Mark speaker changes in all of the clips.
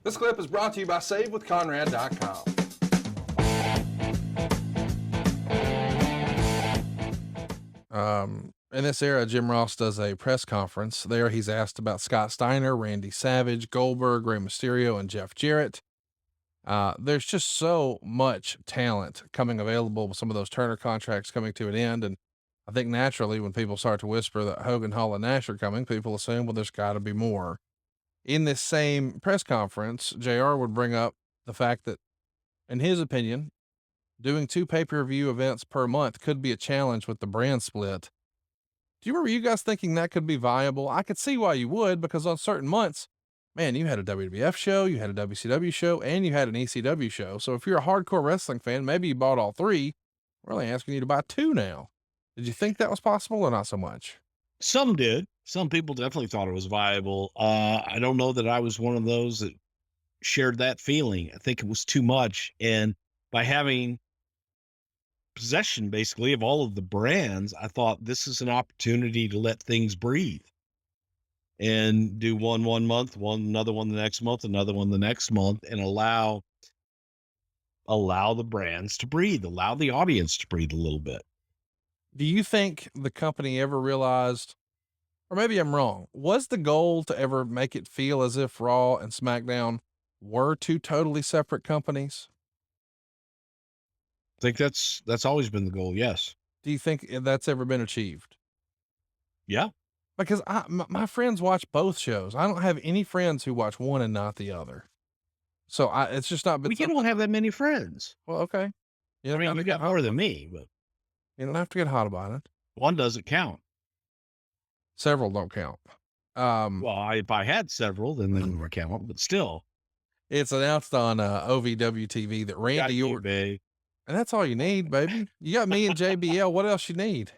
Speaker 1: This clip is brought to you by SaveWithConrad.com. In this era, Jim Ross does a press conference. There he's asked about Scott Steiner, Randy Savage, Goldberg, Rey Mysterio, and Jeff Jarrett. There's just so much talent coming available with some of those Turner contracts coming to an end. And I think naturally when people start to whisper that Hogan, Hall, and Nash are coming, people assume, well, there's got to be more. In this same press conference, JR would bring up the fact that, in his opinion, doing 2 pay-per-view events per month could be a challenge with the brand split. Do you remember you guys thinking that could be viable? I could see why you would, because on certain months, man, you had a WWF show, you had a WCW show, and you had an ECW show. So if you're a hardcore wrestling fan, maybe you bought all 3. We're only asking you to buy 2 now. Did you think that was possible or not so much?
Speaker 2: Some did. Some people definitely thought it was viable. I don't know that I was one of those that shared that feeling. I think it was too much. And by having possession basically of all of the brands, I thought this is an opportunity to let things breathe and do one month, another one the next month, another one the next month, and allow the brands to breathe, allow the audience to breathe a little bit.
Speaker 1: Do you think the company ever realized, or maybe I'm wrong, was the goal to ever make it feel as if Raw and SmackDown were 2 totally separate companies?
Speaker 2: I think that's always been the goal. Yes.
Speaker 1: Do you think that's ever been achieved?
Speaker 2: Yeah.
Speaker 1: Because my friends watch both shows. I don't have any friends who watch one and not the other. So it's just not been.
Speaker 2: You don't have that many friends.
Speaker 1: Well, okay.
Speaker 2: I mean, you got more than me, but
Speaker 1: you don't have to get hot about it.
Speaker 2: One doesn't count.
Speaker 1: Several don't count.
Speaker 2: Well, if I had several, then they would count, but still.
Speaker 1: It's announced on OVW TV that Randy Orton. And that's all you need, baby. You got me and JBL. What else you need?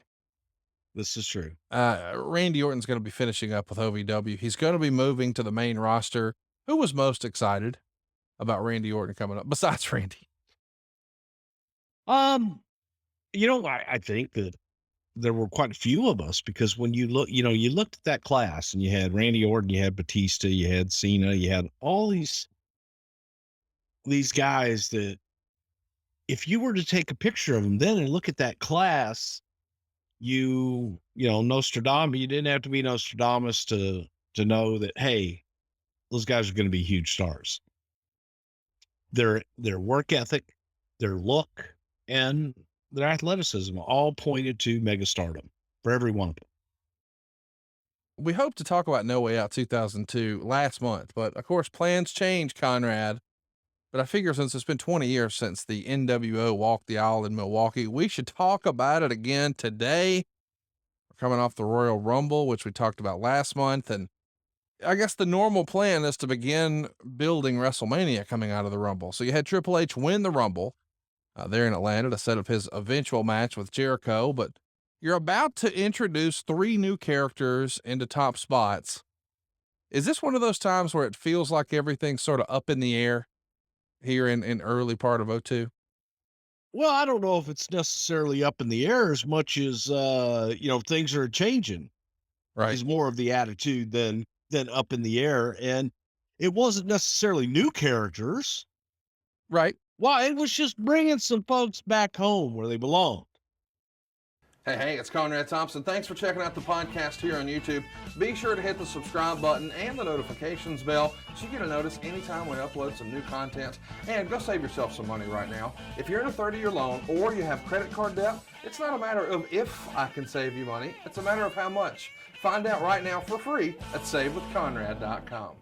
Speaker 2: This is true.
Speaker 1: Randy Orton's going to be finishing up with OVW. He's going to be moving to the main roster. Who was most excited about Randy Orton coming up besides Randy?
Speaker 2: I think that there were quite a few of us, because when you look, you looked at that class and you had Randy Orton, you had Batista, you had Cena, you had all these guys that, if you were to take a picture of them then and look at that class, Nostradamus, you didn't have to be Nostradamus to know that, hey, those guys are going to be huge stars. Their work ethic, their look, and their athleticism all pointed to megastardom for every one of them.
Speaker 1: We hope to talk about No Way Out 2002 last month, but of course plans change, Conrad. But I figure since it's been 20 years since the NWO walked the aisle in Milwaukee, we should talk about it again today. We're coming off the Royal Rumble, which we talked about last month. And I guess the normal plan is to begin building WrestleMania coming out of the Rumble. So you had Triple H win the Rumble there in Atlanta to set up his eventual match with Jericho. But you're about to introduce 3 new characters into top spots. Is this one of those times where it feels like everything's sort of up in the air here in early part of 2002?
Speaker 2: Well, I don't know if it's necessarily up in the air as much as, things are changing.
Speaker 1: Right.
Speaker 2: Is more of the attitude than up in the air. And it wasn't necessarily new characters.
Speaker 1: Right.
Speaker 2: Well, it was just bringing some folks back home where they belong.
Speaker 1: Hey, it's Conrad Thompson. Thanks for checking out the podcast here on YouTube. Be sure to hit the subscribe button and the notifications bell so you get a notice anytime we upload some new content. And go save yourself some money right now. If you're in a 30-year loan or you have credit card debt, it's not a matter of if I can save you money. It's a matter of how much. Find out right now for free at SaveWithConrad.com.